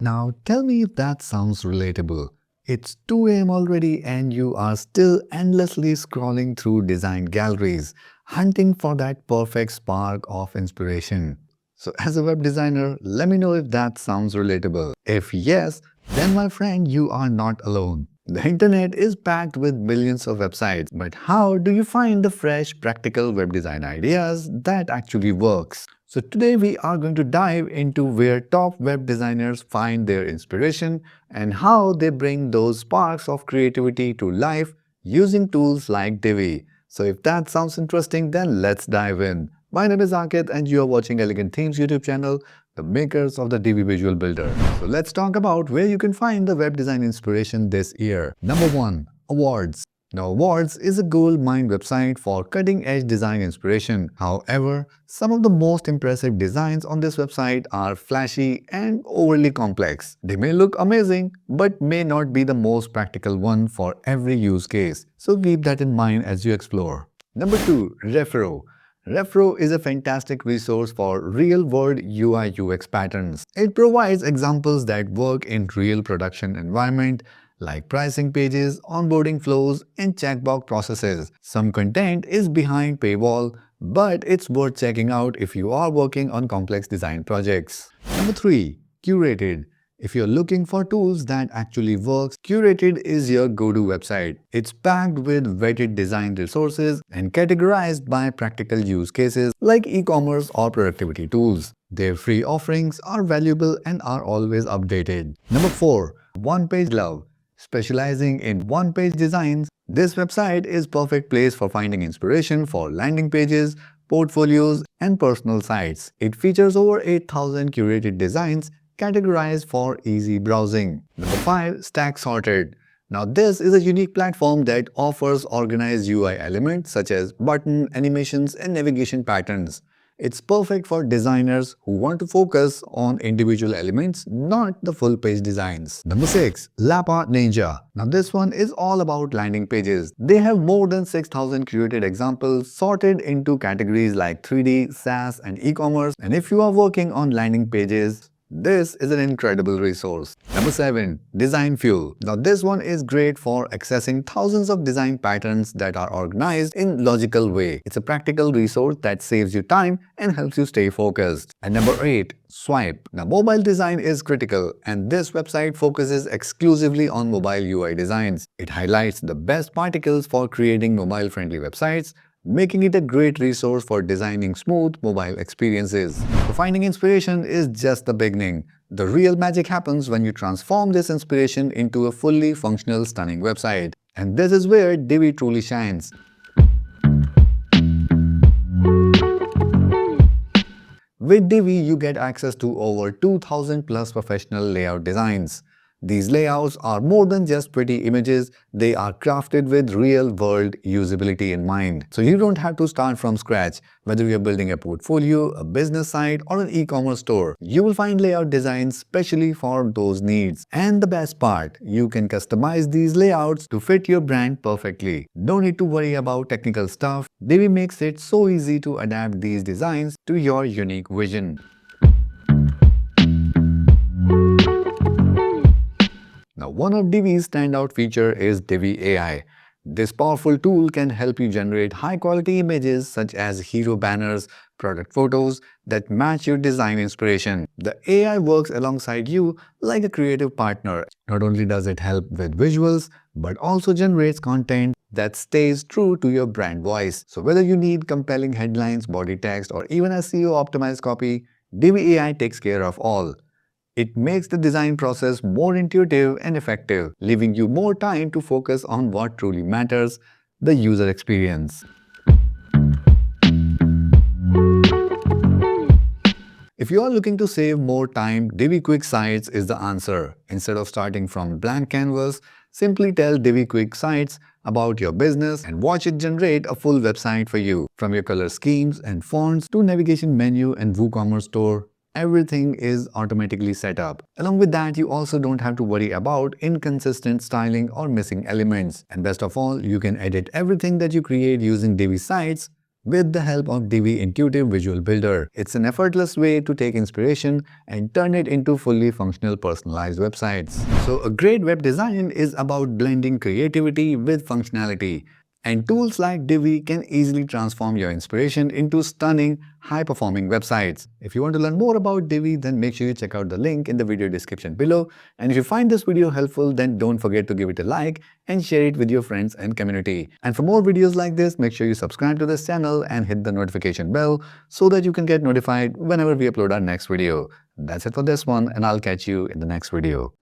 Now tell me if that sounds relatable. It's 2 a.m. already and you are still endlessly scrolling through design galleries, hunting for that perfect spark of inspiration. So as a web designer, let me know if that sounds relatable. If yes, then my friend, you are not alone. The internet is packed with millions of websites, but how do you find the fresh, practical web design ideas that actually works? So today we are going to dive into where top web designers find their inspiration and how they bring those sparks of creativity to life using tools like Divi. So if that sounds interesting, then let's dive in. My name is Ankit and you are watching Elegant Themes YouTube channel, the makers of the Divi Visual Builder. So let's talk about where you can find the web design inspiration this year. Number 1. Awards. Now, Awards is a gold-mine website for cutting-edge design inspiration. However, some of the most impressive designs on this website are flashy and overly complex. They may look amazing, but may not be the most practical one for every use case. So keep that in mind as you explore. Number 2. Refro. Refro is a fantastic resource for real-world UI UX patterns. It provides examples that work in real production environment like pricing pages, onboarding flows, and checkbox processes. Some content is behind paywall, but it's worth checking out if you are working on complex design projects. Number 3. Curated. If you're looking for tools that actually work, Curated is your go-to website. It's packed with vetted design resources and categorized by practical use cases like e-commerce or productivity tools. Their free offerings are valuable and are always updated. Number 4. One Page Love. Specializing in one-page designs, this website is perfect place for finding inspiration for landing pages, portfolios, and personal sites. It features over 8,000 curated designs categorized for easy browsing. Number 5. Stack Sorted. Now this is a unique platform that offers organized UI elements such as button, animations, and navigation patterns. It's perfect for designers who want to focus on individual elements, not the full page designs. Number 6. Lapa Ninja. Now this one is all about landing pages. They have more than 6,000 curated examples sorted into categories like 3D, SaaS, and e-commerce. And if you are working on landing pages, this is an incredible resource. Number 7. Design Fuel. Now this one is great for accessing thousands of design patterns that are organized in logical way. It's a practical resource that saves you time and helps you stay focused. And number 8. Swipe. Now mobile design is critical and this website focuses exclusively on mobile UI designs. It highlights the best particles for creating mobile-friendly websites, making it a great resource for designing smooth mobile experiences. So finding inspiration is just the beginning. The real magic happens when you transform this inspiration into a fully functional, stunning website. And this is where Divi truly shines. With Divi, you get access to over 2,000 plus professional layout designs. These layouts are more than just pretty images, they are crafted with real-world usability in mind. So you don't have to start from scratch. Whether you're building a portfolio, a business site, or an e-commerce store, you will find layout designs specially for those needs. And the best part, you can customize these layouts to fit your brand perfectly. No need to worry about technical stuff. Divi makes it so easy to adapt these designs to your unique vision. Now, one of Divi's standout feature is Divi AI. This powerful tool can help you generate high-quality images such as hero banners, product photos that match your design inspiration. The AI works alongside you like a creative partner. Not only does it help with visuals, but also generates content that stays true to your brand voice. So whether you need compelling headlines, body text, or even SEO-optimized copy, Divi AI takes care of all. It makes the design process more intuitive and effective, leaving you more time to focus on what truly matters, the user experience. If you are looking to save more time, Divi Quick Sites is the answer. Instead of starting from blank canvas, simply tell Divi Quick Sites about your business and watch it generate a full website for you. From your color schemes and fonts to navigation menu and WooCommerce store, everything is automatically set up. Along with that, you also don't have to worry about inconsistent styling or missing elements. And best of all, you can edit everything that you create using Divi Sites with the help of Divi Intuitive Visual Builder. It's an effortless way to take inspiration and turn it into fully functional personalized websites. So a great web design is about blending creativity with functionality. And tools like Divi can easily transform your inspiration into stunning, high-performing websites. If you want to learn more about Divi, then make sure you check out the link in the video description below. And if you find this video helpful, then don't forget to give it a like and share it with your friends and community. And for more videos like this, make sure you subscribe to this channel and hit the notification bell so that you can get notified whenever we upload our next video. That's it for this one, and I'll catch you in the next video.